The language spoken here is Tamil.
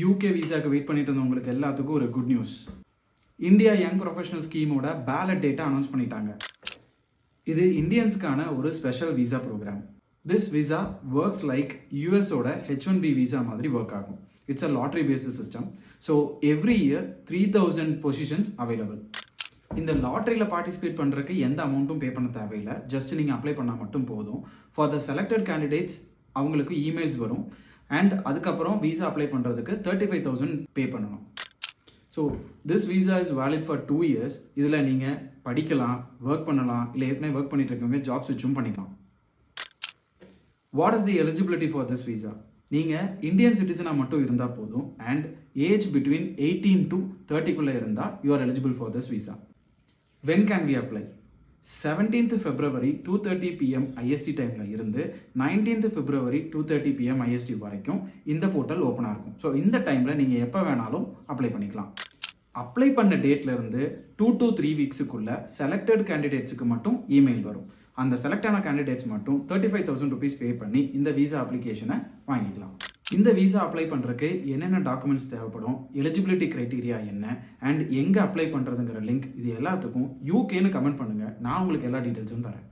யூகே விசாக்கு வெயிட் பண்ணிட்டு இருந்தவங்களுக்கு எல்லாத்துக்கும் ஒரு good news. India young professional ஸ்கீமோட பேலட் டேட்டா அனௌன்ஸ் பண்ணிட்டாங்க. இது இந்தியன்ஸ்க்கான ஒரு special visa programme. This visa works like யூஎஸோட H1B விசா மாதிரி ஒர்க் ஆகும். It's a lottery based system. So every year 3000 positions available. இந்த லாட்ரியில் பார்ட்டிசிபேட் பண்ணுறதுக்கு எந்த அமௌண்ட்டும் பே பண்ண தேவையில்லை. ஜஸ்ட் நீங்கள் அப்ளை பண்ணால் மட்டும் போதும். ஃபார் த செலக்டட் கேண்டிடேட்ஸ் அவங்களுக்கு இமெயில்ஸ் வரும். அண்ட் அதுக்கப்புறம் விசா அப்ளை பண்ணுறதுக்கு 35,000 பே பண்ணணும். So this visa is valid for 2 years. இதில் நீங்கள் படிக்கலாம், ஒர்க் பண்ணலாம், இல்லை ஏற்கனவே ஒர்க் பண்ணிட்டு இருக்கவங்க ஜாப் ஸ்விட்சும் பண்ணிக்கலாம். What is the eligibility for this visa? நீங்கள் இந்தியன் சிட்டிசனாக மட்டும் இருந்தால் போதும். அண்ட் ஏஜ் பிட்வீன் 18 to 30 இருந்தால் you are eligible for this visa. When can we apply? 17th February 2:30 PM IST டைமில் இருந்து 19th February 2:30 PM IST வரைக்கும் இந்த போர்ட்டல் ஓப்பனாக இருக்கும். ஸோ இந்த டைமில் நீங்கள் எப்போ வேணாலும் அப்ளை பண்ணிக்கலாம். அப்ளை பண்ண டேட்லேருந்து 2 to 3 வீக்ஸுக்குள்ளே செலக்டட் கேண்டிடேட்ஸுக்கு மட்டும் இமெயில் வரும். அந்த செலக்ட் ஆன கேண்டிடேட்ஸ் மட்டும் 35,000 rupees பே பண்ணி இந்த விசா அப்ளிகேஷனை வாங்கிக்கலாம். இந்த விசா அப்ளை பண்ணுறதுக்கு என்னென்ன டாக்குமெண்ட்ஸ் தேவைப்படும், எலிஜிபிலிட்டி க்ரைட்டீரியா என்ன, அண்ட் எங்கே அப்ளை பண்ணுறதுங்கிற லிங்க், இது எல்லாத்துக்கும் யூகேன்னு கமெண்ட் பண்ணுங்கள். நான் உங்களுக்கு எல்லா டீட்டெயில்ஸும் தரேன்.